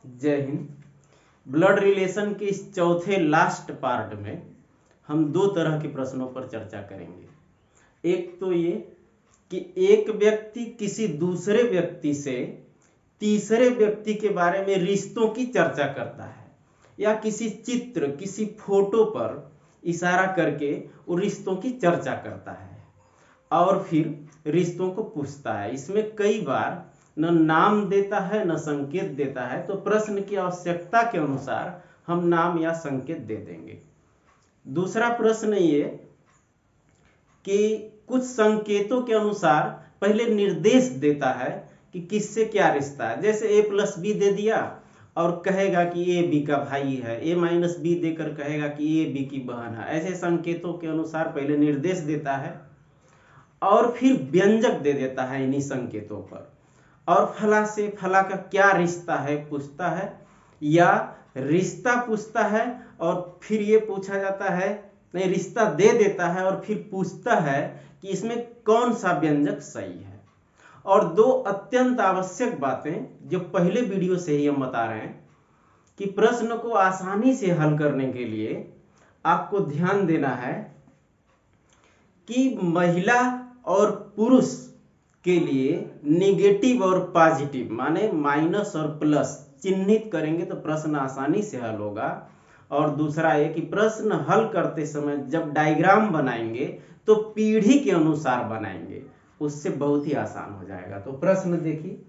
जय Hind. Blood relation के इस चौथे लास्ट पार्ट में हम दो तरह के प्रश्नों पर चर्चा करेंगे। एक तो ये कि एक व्यक्ति किसी दूसरे व्यक्ति से तीसरे व्यक्ति के बारे में रिश्तों की चर्चा करता है, या किसी चित्र किसी फोटो पर इशारा करके वो रिश्तों की चर्चा करता है और फिर रिश्तों को पूछता है। इसमें कई बार न नाम देता है न संकेत देता है, तो प्रश्न की आवश्यकता के अनुसार हम नाम या संकेत दे देंगे। दूसरा प्रश्न ये कि कुछ संकेतों के अनुसार पहले निर्देश देता है कि किससे क्या रिश्ता है। जैसे a+b दे दिया और कहेगा कि ए बी का भाई है, a-b देकर कहेगा कि ए बी की बहन है। ऐसे संकेतों के अनुसार पहले निर्देश देता है और फिर व्यंजक दे देता है इन्हीं संकेतों पर, और फला से फला का क्या रिश्ता है पूछता है, या रिश्ता पूछता है और फिर ये पूछा जाता है, नहीं रिश्ता दे देता है और फिर पूछता है कि इसमें कौन सा व्यंजक सही है। और दो अत्यंत आवश्यक बातें जो पहले वीडियो से ही हम बता रहे हैं कि प्रश्न को आसानी से हल करने के लिए आपको ध्यान देना है कि महिला और पुरुष के लिए नेगेटिव और पॉजिटिव माने माइनस और प्लस चिन्हित करेंगे तो प्रश्न आसानी से हल होगा। और दूसरा ये कि प्रश्न हल करते समय जब डायग्राम बनाएंगे तो पीढ़ी के अनुसार बनाएंगे, उससे बहुत ही आसान हो जाएगा। तो प्रश्न देखिए,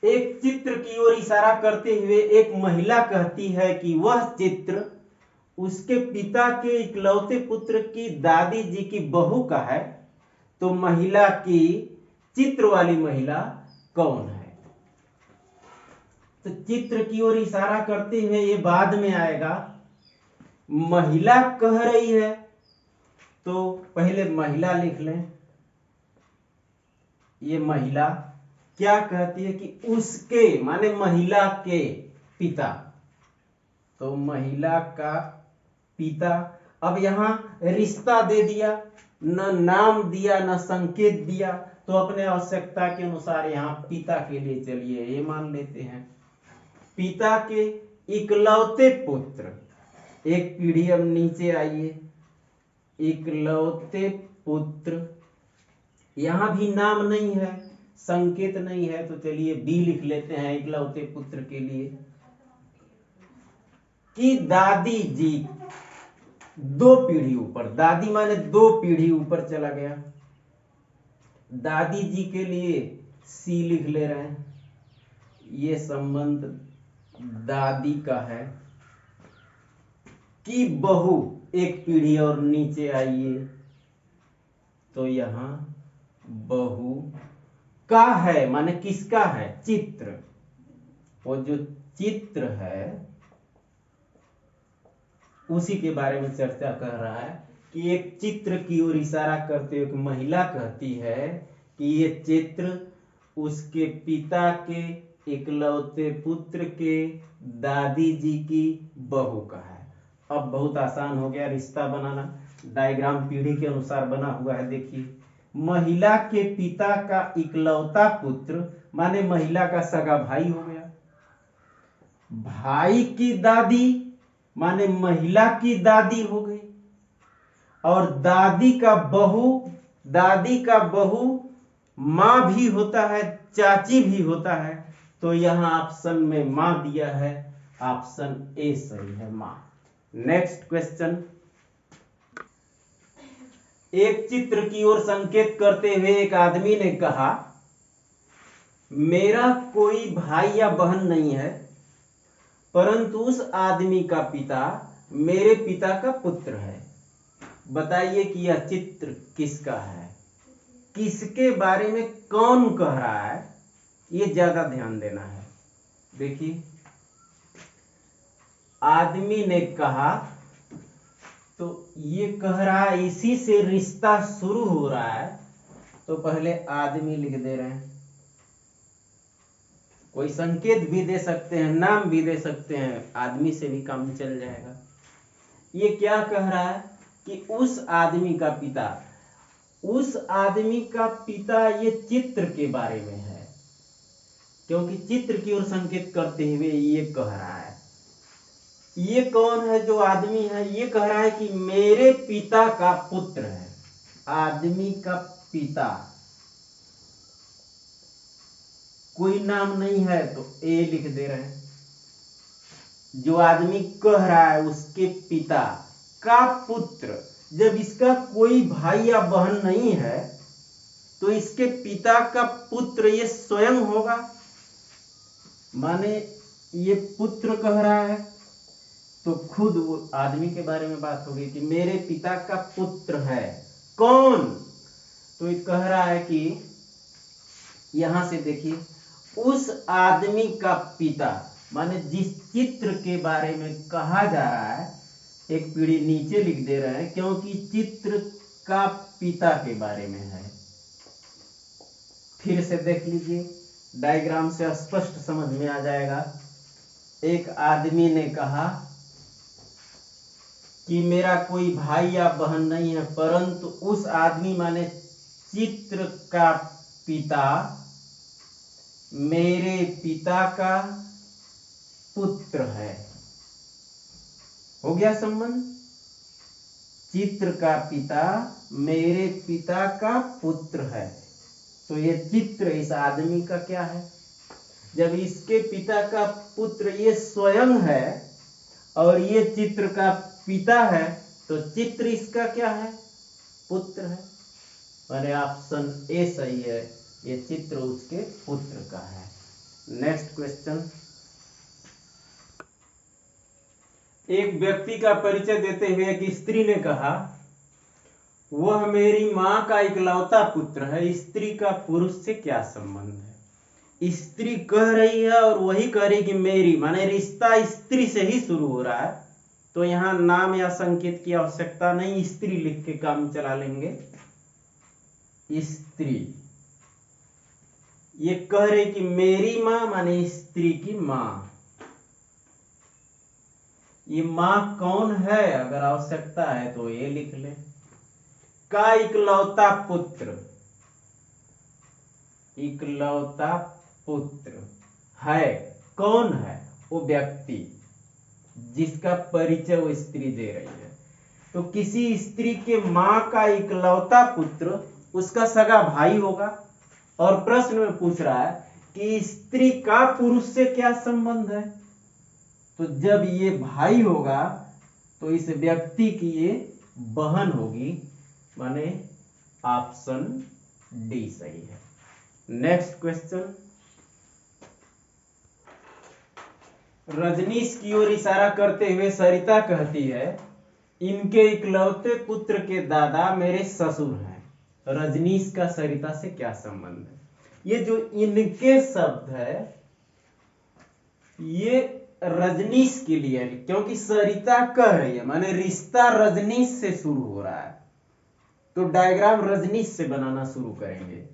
एक चित्र की ओर इशारा करते हुए एक महिला कहती है कि वह चित्र उसके पिता के इकलौते पुत्र की दादी जी की बहू का है, तो महिला की चित्र वाली महिला कौन है। तो चित्र की ओर इशारा करते हुए ये बाद में आएगा, महिला कह रही है तो पहले महिला लिख लें। ये महिला क्या कहती है कि उसके माने महिला के पिता, तो महिला का पिता। अब यहां रिश्ता दे दिया, न नाम दिया न संकेत दिया, तो अपने आवश्यकता के अनुसार यहां पिता के लिए चलिए ये मान लेते हैं, पिता के इकलौते पुत्र। एक पीढ़ी अब नीचे आइए, इकलौते पुत्र, यहां भी नाम नहीं है संकेत नहीं है, तो चलिए बी लिख लेते हैं इकलौते पुत्र के लिए। कि दादी जी, दो पीढ़ी ऊपर, दादी माने दो पीढ़ी ऊपर चला गया, दादी जी के लिए सी लिख ले रहे हैं। ये संबंध दादी का है। कि बहू, एक पीढ़ी और नीचे आइए, तो यहां बहू का है माने किसका है, चित्र। वो जो चित्र है उसी के बारे में चर्चा कर रहा है कि एक चित्र की ओर इशारा करते हुए महिला कहती है कि ये चित्र उसके पिता के इकलौते पुत्र के दादी जी की बहू का है। अब बहुत आसान हो गया रिश्ता बनाना, डायग्राम पीढ़ी के अनुसार बना हुआ है। देखिए, महिला के पिता का इकलौता पुत्र माने महिला का सगा भाई हो गया, भाई की दादी माने महिला की दादी हो गई, और दादी का बहू मां भी होता है चाची भी होता है, तो यहां ऑप्शन में मां दिया है, ऑप्शन ए सही है, मां। नेक्स्ट क्वेश्चन, एक चित्र की ओर संकेत करते हुए एक आदमी ने कहा, मेरा कोई भाई या बहन नहीं है, परंतु उस आदमी का पिता मेरे पिता का पुत्र है। बताइए कि यह चित्र किसका है, किसके बारे में कौन कह रहा है, ये ज्यादा ध्यान देना है। देखिए, आदमी ने कहा तो ये कह रहा है इसी से रिश्ता शुरू हो रहा है, तो पहले आदमी लिख दे रहे हैं। कोई संकेत भी दे सकते हैं, नाम भी दे सकते हैं, आदमी से भी काम चल जाएगा। ये क्या कह रहा है कि उस आदमी का पिता ये चित्र के बारे में है, क्योंकि चित्र की ओर संकेत करते हुए ये कह रहा है। ये कौन है जो आदमी है? ये कह रहा है कि मेरे पिता का पुत्र है। आदमी का पिता, कोई नाम नहीं है तो ए लिख दे रहे हैं। जो आदमी कह रहा है उसके पिता का पुत्र, जब इसका कोई भाई या बहन नहीं है तो इसके पिता का पुत्र ये स्वयं होगा। माने ये पुत्र कह रहा है तो खुद वो आदमी के बारे में बात हो गई कि मेरे पिता का पुत्र है। कौन? तो ये कह रहा है कि यहां से देखिए, उस आदमी का पिता, माने जिस चित्र के बारे में कहा जा रहा है, एक पीढ़ी नीचे लिख दे रहे हैं क्योंकि चित्र का पिता के बारे में है। फिर से देख लीजिए, डायग्राम से स्पष्ट समझ में आ जाएगा। एक आदमी ने कहा कि मेरा कोई भाई या बहन नहीं है, परंतु उस आदमी माने चित्र का पिता मेरे पिता का पुत्र है। हो गया संबंध? चित्र का पिता मेरे पिता का पुत्र है, तो ये चित्र इस आदमी का क्या है? जब इसके पिता का पुत्र ये स्वयं है और ये चित्र का पिता है, तो चित्र इसका क्या है? पुत्र है। माने ऑप्शन ए सही है, ये चित्र उसके पुत्र का है। Next question. एक व्यक्ति का परिचय देते हुए एक स्त्री ने कहा, वह मेरी मां का इकलौता पुत्र है। स्त्री का पुरुष से क्या संबंध है? स्त्री कह रही है और वही कह रही कि मेरी, माने रिश्ता स्त्री से ही शुरू हो रहा है, तो यहां नाम या संकेत की आवश्यकता नहीं, स्त्री लिख के काम चला लेंगे। स्त्री ये कह रही कि मेरी मां, माने स्त्री की मां। ये मां कौन है? अगर आवश्यकता है तो ये लिख ले। का इकलौता पुत्र, इकलौता पुत्र है। कौन है? वो व्यक्ति जिसका परिचय वो स्त्री दे रही है। तो किसी स्त्री के मां का इकलौता पुत्र उसका सगा भाई होगा। और प्रश्न में पूछ रहा है कि स्त्री का पुरुष से क्या संबंध है? तो जब ये भाई होगा तो इस व्यक्ति की ये बहन होगी, माने ऑप्शन डी सही है। Next question. रजनीश की ओर इशारा करते हुए सरिता कहती है, इनके इकलौते पुत्र के दादा मेरे ससुर हैं। रजनीश का सरिता से क्या संबंध है? ये जो इनके शब्द है ये रजनीश के लिए है, क्योंकि सरिता कह रही है, माने रिश्ता रजनीश से शुरू हो रहा है, तो डायग्राम रजनीश से बनाना शुरू करेंगे।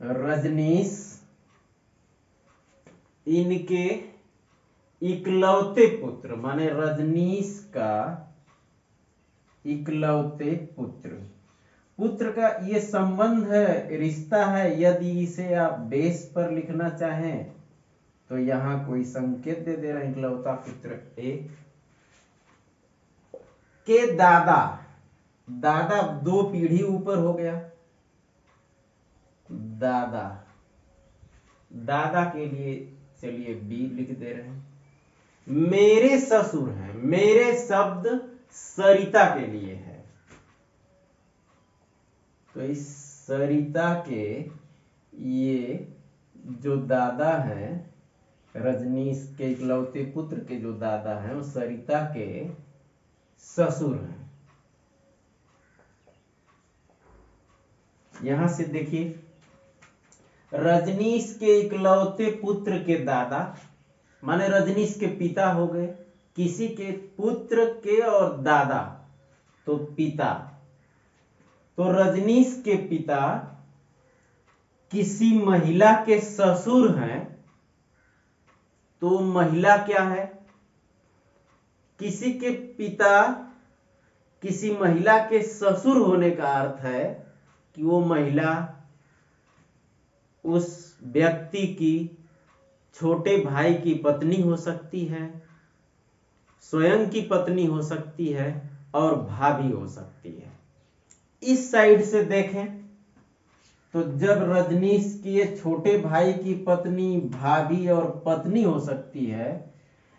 रजनीश इनके इकलौते पुत्र, माने रजनीश का इकलौते पुत्र। पुत्र का ये संबंध है, रिश्ता है। यदि इसे आप बेस पर लिखना चाहें तो यहां कोई संकेत दे रहे हैं, इकलौता पुत्र ए के दादा। दादा दो पीढ़ी ऊपर हो गया। दादा, दादा के लिए चलिए बी लिख दे रहे हैं। मेरे ससुर हैं, मेरे शब्द सरिता के लिए है, तो इस सरिता के ये जो दादा हैं, रजनीश के इकलौते पुत्र के जो दादा हैं वो सरिता के ससुर हैं। यहां से देखिए, रजनीश के इकलौते पुत्र के दादा माने रजनीश के पिता हो गए। किसी के पुत्र के और दादा तो पिता, तो रजनीश के पिता किसी महिला के ससुर हैं, तो महिला क्या है? किसी के पिता किसी महिला के ससुर होने का अर्थ है कि वो महिला उस व्यक्ति की छोटे भाई की पत्नी हो सकती है, स्वयं की पत्नी हो सकती है और भाभी हो सकती है। इस साइड से देखें तो जब रजनीश के छोटे भाई की पत्नी भाभी और पत्नी हो सकती है,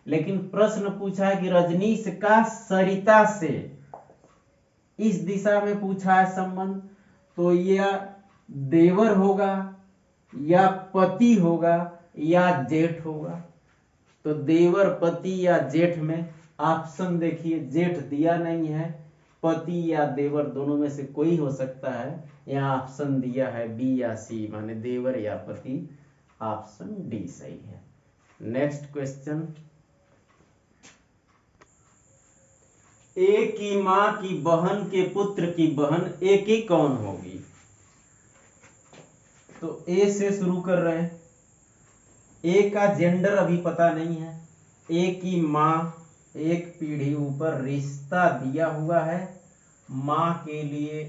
लेकिन प्रश्न पूछा है कि रजनीश का सरिता से, इस दिशा में पूछा है संबंध, तो यह देवर होगा या पति होगा या जेठ होगा। तो देवर, पति या जेठ में ऑप्शन देखिए, जेठ दिया नहीं है, पति या देवर दोनों में से कोई हो सकता है। यहाँ ऑप्शन दिया है बी या सी, माने देवर या पति। ऑप्शन डी सही है। नेक्स्ट क्वेश्चन, एक की मां की बहन के पुत्र की बहन एक ही कौन होगी? तो ए से शुरू कर रहे हैं। ए का जेंडर अभी पता नहीं है। ए की मां, एक पीढ़ी ऊपर रिश्ता दिया हुआ है, मां के लिए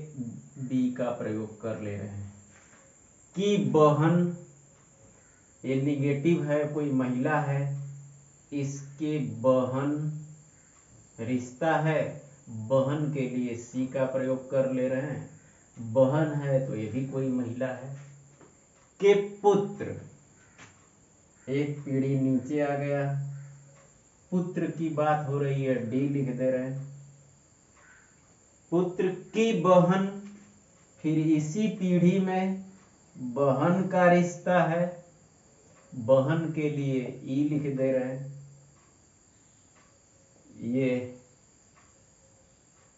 बी का प्रयोग कर ले रहे हैं। कि बहन, ये निगेटिव है, कोई महिला है, इसके बहन रिश्ता है, बहन के लिए सी का प्रयोग कर ले रहे हैं। बहन है तो ये भी कोई महिला है। के पुत्र, एक पीढ़ी नीचे आ गया, पुत्र की बात हो रही है, डी लिख दे रहे हैं। पुत्र की बहन, फिर इसी पीढ़ी में बहन का रिश्ता है, बहन के लिए ई लिख दे रहे हैं। ये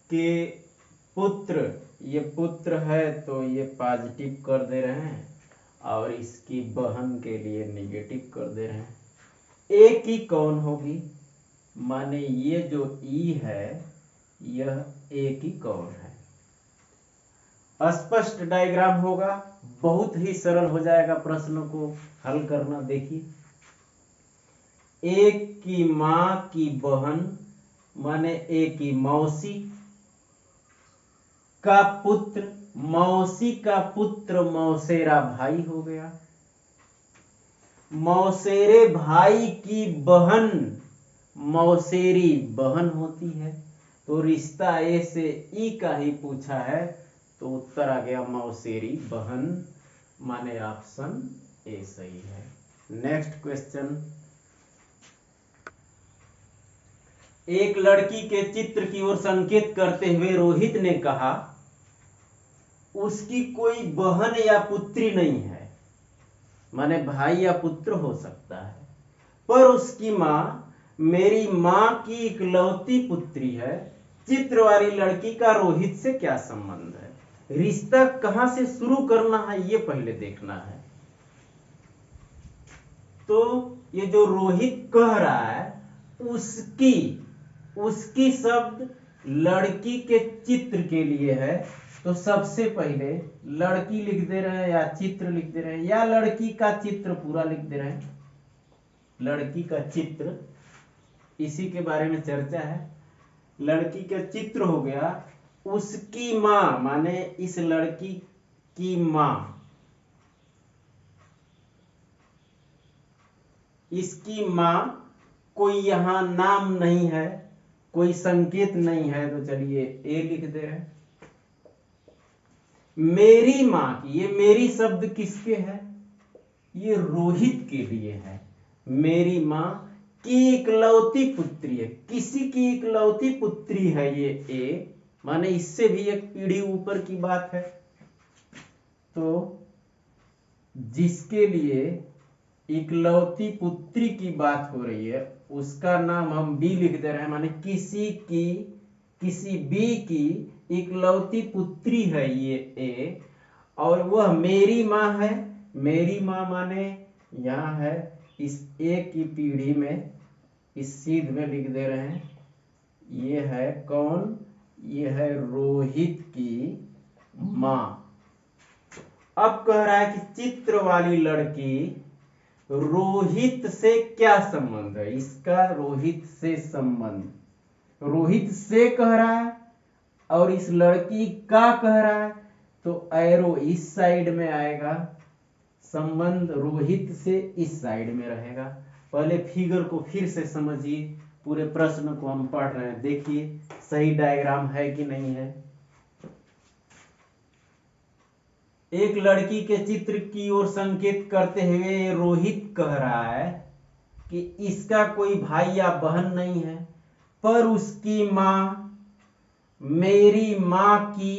के पुत्र, ये पुत्र है तो ये पॉजिटिव कर दे रहे हैं, और इसकी बहन के लिए नेगेटिव कर दे रहे हैं। ए की कौन होगी? माने ये जो ई है, यह ए की कौन है? स्पष्ट डायग्राम होगा, बहुत ही सरल हो जाएगा प्रश्न को हल करना। देखिए, एक की मां की बहन माने एक की मौसी का पुत्र, मौसी का पुत्र मौसेरा भाई हो गया। मौसेरे भाई की बहन मौसेरी बहन होती है। तो रिश्ता ए से ई का ही पूछा है, तो उत्तर आ गया मौसेरी बहन, माने ऑप्शन ए सही है। नेक्स्ट क्वेश्चन, एक लड़की के चित्र की ओर संकेत करते हुए रोहित ने कहा, उसकी कोई बहन या पुत्री नहीं है, माने भाई या पुत्र हो सकता है, पर उसकी मां मेरी मां की इकलौती पुत्री है। चित्र वाली लड़की का रोहित से क्या संबंध है? रिश्ता कहां से शुरू करना है ये पहले देखना है। तो ये जो रोहित कह रहा है, उसकी शब्द लड़की के चित्र के लिए है, तो सबसे पहले लड़की लिख दे रहे हैं या चित्र लिख दे रहे हैं, या लड़की का चित्र पूरा लिख दे रहे हैं। लड़की का चित्र, इसी के बारे में चर्चा है। लड़की का चित्र हो गया, उसकी मां माने इस लड़की की मां, इसकी मां, कोई यहां नाम नहीं है, कोई संकेत नहीं है, तो चलिए ए लिख दे रहे हैं। मेरी मां की, ये मेरी शब्द किसके है? ये रोहित के लिए है। मेरी मां की इकलौती पुत्री है, किसी की इकलौती पुत्री है ये ए, माने इससे भी एक पीढ़ी ऊपर की बात है। तो जिसके लिए इकलौती पुत्री की बात हो रही है, उसका नाम हम बी लिख दे रहे हैं, माने किसी बी की इकलौती पुत्री है ये ए, और वह मेरी मां है। मेरी मां माने यहां है इस ए की पीढ़ी में, इस सीध में लिख दे रहे हैं, ये है कौन? ये है रोहित की मां। अब कह रहा है कि चित्र वाली लड़की, रोहित से क्या संबंध है? इसका रोहित से संबंध, रोहित से कह रहा है और इस लड़की का कह रहा है, तो एरो इस साइड में आएगा, संबंध रोहित से इस साइड में रहेगा। पहले फिगर को फिर से समझिए, पूरे प्रश्न को हम पढ़ रहे हैं, देखिए सही डायग्राम है कि नहीं है। एक लड़की के चित्र की ओर संकेत करते हुए रोहित कह रहा है कि इसका कोई भाई या बहन नहीं है, पर उसकी माँ मेरी माँ की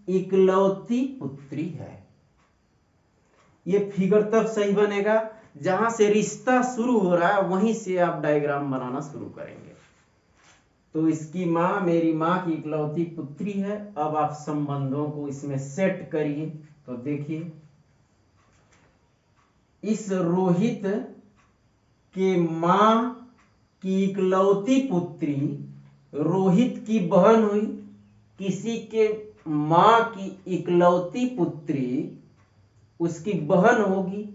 इकलौती पुत्री है। ये फिगर तब सही बनेगा जहां से रिश्ता शुरू हो रहा है वहीं से आप डायग्राम बनाना शुरू करेंगे। तो इसकी माँ मेरी माँ की इकलौती पुत्री है। अब आप संबंधों को इसमें सेट करिए। तो देखिए, इस रोहित के माँ की इकलौती पुत्री रोहित की बहन हुई। किसी के माँ की इकलौती पुत्री उसकी बहन होगी,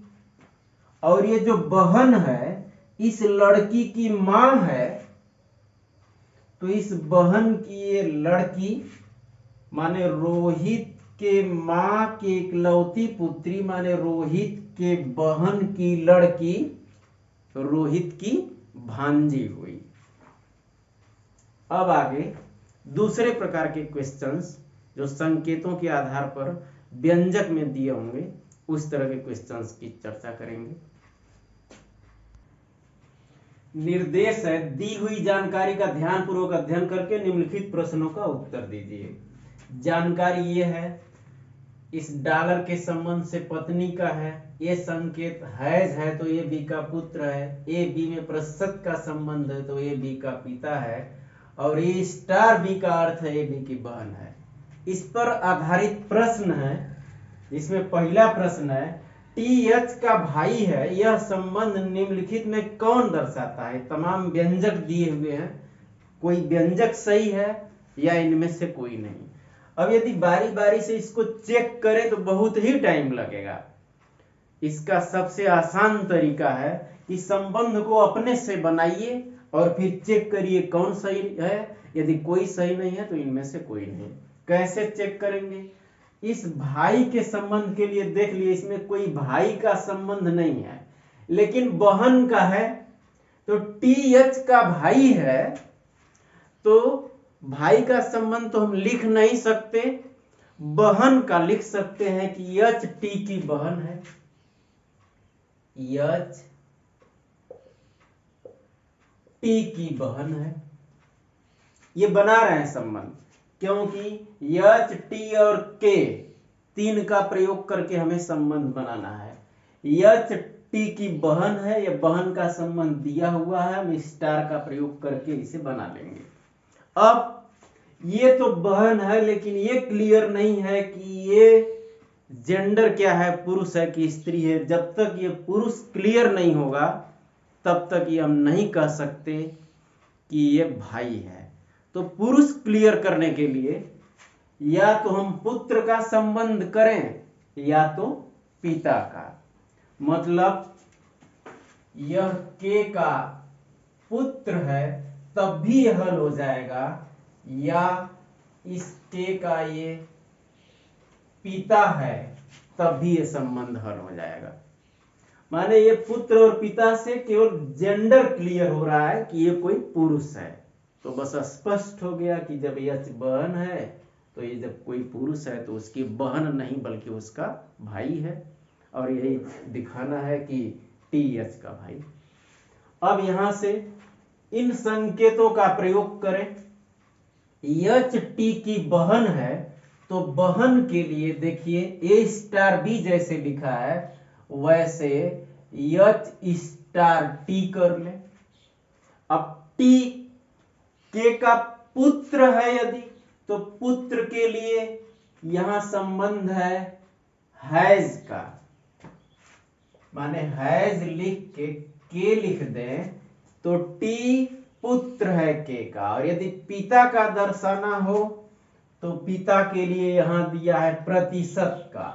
और ये जो बहन है इस लड़की की माँ है। तो इस बहन की ये लड़की माने रोहित के माँ की इकलौती पुत्री माने रोहित के बहन की लड़की रोहित की भांजी हुई। अब आगे दूसरे प्रकार के क्वेश्चंस जो संकेतों के आधार पर व्यंजक में दिए होंगे उस तरह के क्वेश्चंस की चर्चा करेंगे। निर्देश है, दी हुई जानकारी का ध्यानपूर्वक अध्ययन करके निम्नलिखित प्रश्नों का उत्तर दीजिए। जानकारी ये है, इस डॉलर के संबंध से पत्नी का है, ये संकेत हैज है तो ये बी का पुत्र है, ए बी में प्रसत का संबंध है तो ये बी का पिता है, और ये स्टार बी का अर्थ है ये बी की बहन है। इस पर आधारित प्रश्न है, इसमें पहला प्रश्न है, टी एच का भाई है, यह संबंध निम्नलिखित में कौन दर्शाता है। तमाम व्यंजक दिए हुए हैं, कोई व्यंजक सही है या इनमें से कोई नहीं। अब यदि बारी बारी से इसको चेक करें तो बहुत ही टाइम लगेगा। इसका सबसे आसान तरीका है कि संबंध को अपने से बनाइए और फिर चेक करिए कौन सही है। यदि कोई सही नहीं है तो इनमें से कोई नहीं। कैसे चेक करेंगे? इस भाई के संबंध के लिए देख लिए, इसमें कोई भाई का संबंध नहीं है लेकिन बहन का है। तो टी एच का भाई है तो भाई का संबंध तो हम लिख नहीं सकते, बहन का लिख सकते हैं कि एच टी की बहन है। एच टी की बहन है, ये बना रहे हैं संबंध, क्योंकि एच टी और के तीन का प्रयोग करके हमें संबंध बनाना है। एच टी की बहन है, यह बहन का संबंध दिया हुआ है, हम स्टार का प्रयोग करके इसे बना लेंगे। अब ये तो बहन है लेकिन ये क्लियर नहीं है कि ये जेंडर क्या है, पुरुष है कि स्त्री है। जब तक ये पुरुष क्लियर नहीं होगा तब तक ये हम नहीं कह सकते कि ये भाई है। तो पुरुष क्लियर करने के लिए या तो हम पुत्र का संबंध करें या तो पिता का। मतलब यह के का पुत्र है तब भी यह हल हो जाएगा, या इस के का ये पिता है तब भी ये संबंध हल हो जाएगा। माने ये पुत्र और पिता से केवल जेंडर क्लियर हो रहा है कि ये कोई पुरुष है। तो बस स्पष्ट हो गया कि जब यह बहन है तो ये जब कोई पुरुष है तो उसकी बहन नहीं बल्कि उसका भाई है, और यही दिखाना है कि टी एच का भाई। अब यहां से इन संकेतों का प्रयोग करें। एच टी की बहन है तो बहन के लिए देखिए ए स्टार बी जैसे लिखा है वैसे एच स्टार टी कर ले। अब टी के का पुत्र है यदि तो पुत्र के लिए यहां संबंध है हैज का, माने हैज लिख के लिख दें तो टी पुत्र है के का। और यदि पिता का दर्शाना हो तो पिता के लिए यहां दिया है प्रतिशत का,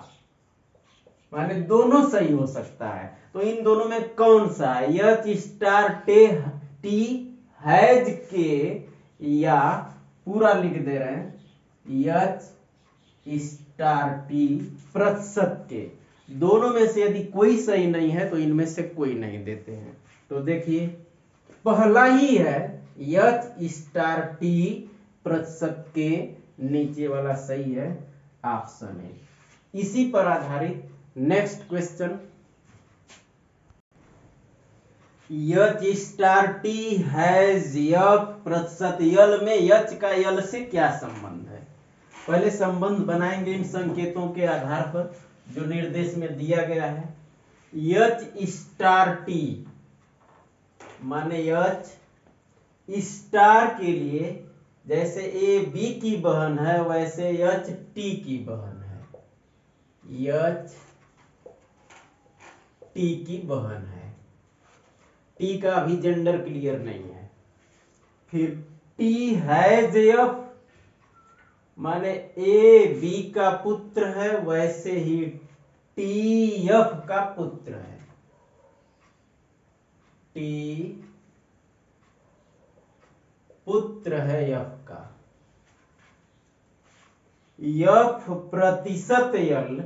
माने दोनों सही हो सकता है। तो इन दोनों में कौन सा है? एच स्टार टी हैज के, या पूरा लिख दे रहे हैं एच स्टार टी प्रतिशत के। दोनों में से यदि कोई सही नहीं है तो इनमें से कोई नहीं देते हैं। तो देखिए पहला ही है H स्टार T प्रतिशत के नीचे वाला सही है, ऑप्शन है। इसी पर आधारित next question, H star T has F प्रतिशत यल में H का यल से क्या संबंध है? पहले संबंध बनाएंगे इन संकेतों के आधार पर जो निर्देश में दिया गया है। H स्टार T माने H स्टार के लिए जैसे A B की बहन है वैसे H T की बहन है, H T की बहन है। T का अभी जेंडर क्लियर नहीं है। फिर T हैज F माने A B का पुत्र है वैसे ही T F का पुत्र है, T पुत्र है F का। F प्रतिशत यल,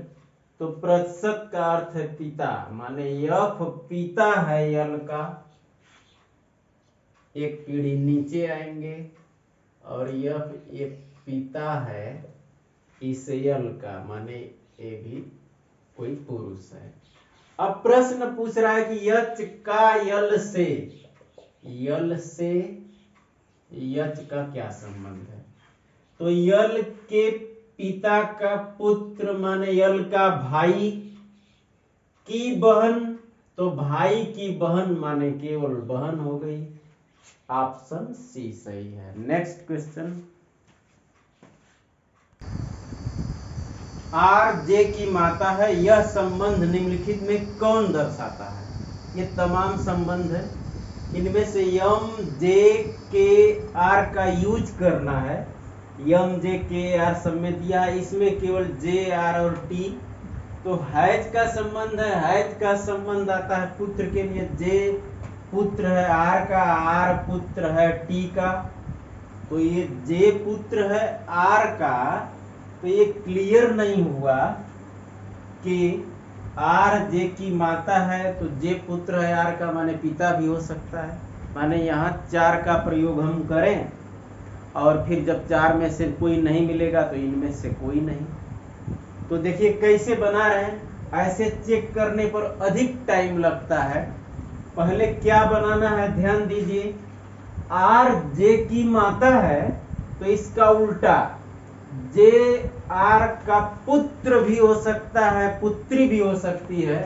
तो प्रतिशत का अर्थ है पिता, माने F पिता है यल का, एक पीढ़ी नीचे आएंगे, और F एक पिता है इस यल का, माने ये भी कोई पुरुष है। अब प्रश्न पूछ रहा है कि H का यल से H का क्या संबंध है? तो यल के पिता का पुत्र माने यल का भाई की बहन, तो भाई की बहन माने केवल बहन हो गई, ऑप्शन सी सही है। नेक्स्ट क्वेश्चन, आर जे की माता है, यह संबंध निम्नलिखित में कौन दर्शाता है? ये तमाम संबंध है, इनमें से यम जे के आर का यूज करना है। यम जे के आर सब में दिया है, इसमें केवल जे आर और टी। तो हैज का संबंध है, हैज का संबंध आता है पुत्र के लिए, जे पुत्र है आर का, आर पुत्र है टी का। तो ये जे पुत्र है आर का, तो ये क्लियर नहीं हुआ कि आर जे की माता है, तो जे पुत्र है आर का माने पिता भी हो सकता है। माने यहाँ 4 का प्रयोग हम करें और फिर जब 4 में से कोई नहीं मिलेगा तो इनमें से कोई नहीं। तो देखिए कैसे बना रहे हैं, ऐसे चेक करने पर अधिक टाइम लगता है। पहले क्या बनाना है ध्यान दीजिए, आर जे की माता है तो इसका उल्टा जे आर का पुत्र भी हो सकता है, पुत्री भी हो सकती है।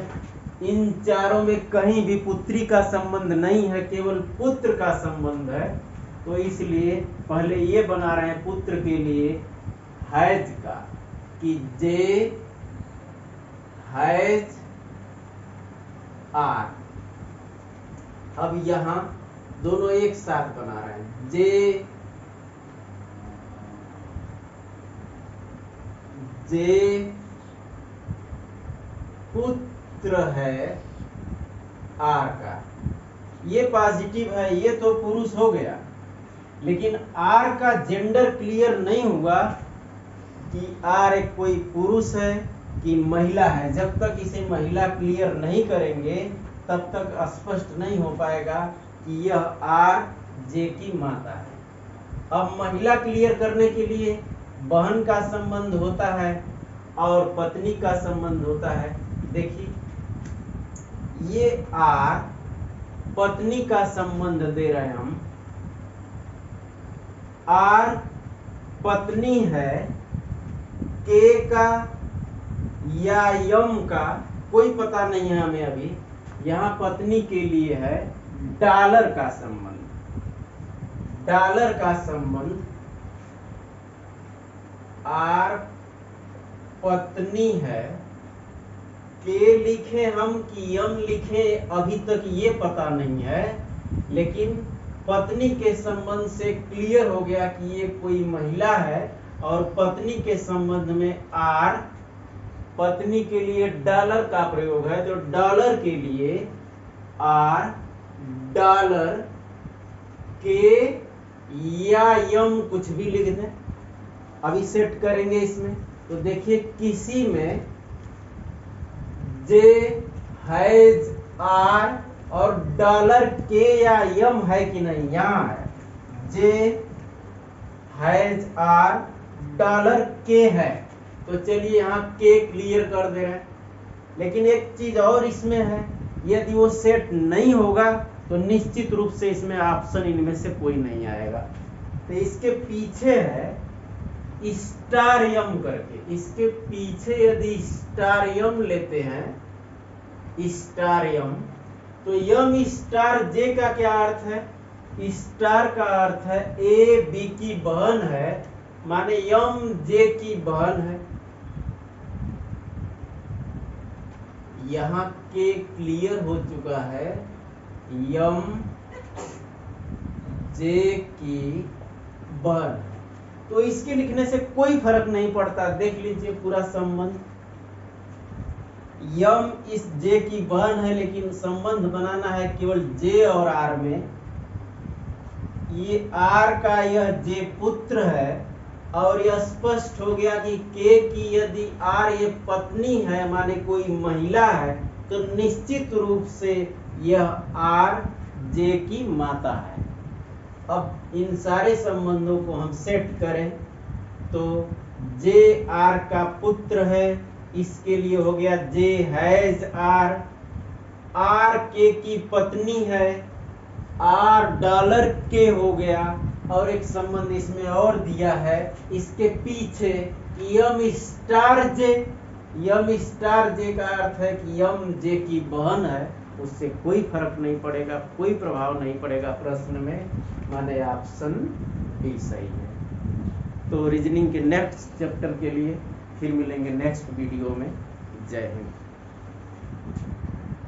इन चारों में कहीं भी पुत्री का संबंध नहीं है, केवल पुत्र का संबंध है। तो इसलिए पहले ये बना रहे हैं पुत्र के लिए हैज का, कि जे हैज आर। अब यहां दोनों एक साथ बना रहे हैं, जे पुत्र है आर का, ये पॉजिटिव है, ये तो पुरुष हो गया। लेकिन आर का जेंडर क्लियर नहीं हुआ कि आर एक कोई पुरुष है कि महिला है। जब तक इसे महिला क्लियर नहीं करेंगे तब तक स्पष्ट नहीं हो पाएगा कि यह आर जे की माता है। अब महिला क्लियर करने के लिए बहन का संबंध होता है और पत्नी का संबंध होता है। देखिए ये आर पत्नी का संबंध दे रहे हैं हम, आर पत्नी है के का या यम का, कोई पता नहीं है हमें अभी। यहां पत्नी के लिए है डॉलर का संबंध, डॉलर का संबंध आर पत्नी है, के लिखे हम कि यम लिखे अभी तक ये पता नहीं है। लेकिन पत्नी के संबंध से क्लियर हो गया कि ये कोई महिला है, और पत्नी के संबंध में आर पत्नी के लिए डॉलर का प्रयोग है। तो डॉलर के लिए आर डॉलर के या यम कुछ भी लिख दें। अभी सेट करेंगे इसमें। तो देखिए किसी में जे हैज आर और डॉलर के या यम है कि नहीं, यहाँ है जे हैज आर डॉलर के है, तो चलिए यहाँ के क्लियर कर दे रहे हैं। लेकिन एक चीज और इसमें है, यदि वो सेट नहीं होगा तो निश्चित रूप से इसमें ऑप्शन इनमें से कोई नहीं आएगा। तो इसके पीछे है स्टार यम करके, इसके पीछे यदि स्टार यम लेते हैं, स्टार यम, तो यम स्टार जे का क्या अर्थ है, स्टार का अर्थ है ए बी की बहन है, माने यम जे की बहन है। यहाँ के क्लियर हो चुका है, यम जे की बहन, तो इसके लिखने से कोई फर्क नहीं पड़ता। देख लीजिए पूरा संबंध, यम इस जे की बहन है, लेकिन संबंध बनाना है केवल जे और आर में। ये आर का यह जे पुत्र है, और यह स्पष्ट हो गया कि के की यदि आर ये पत्नी है, माने कोई महिला है, तो निश्चित रूप से यह आर जे की माता है। अब इन सारे संबंधों को हम सेट करें तो जे आर का पुत्र है, इसके लिए हो गया जे हैज आर, आर के की पत्नी है, आर डॉलर के हो गया, और एक संबंध इसमें और दिया है इसके पीछे यम स्टार जे। यम स्टार जे का अर्थ है कि यम जे की बहन है, उससे कोई फर्क नहीं पड़ेगा, कोई प्रभाव नहीं पड़ेगा प्रश्न में, माने ऑप्शन बी सही है। तो रीजनिंग के नेक्स्ट चैप्टर के लिए फिर मिलेंगे नेक्स्ट वीडियो में। जय हिंद।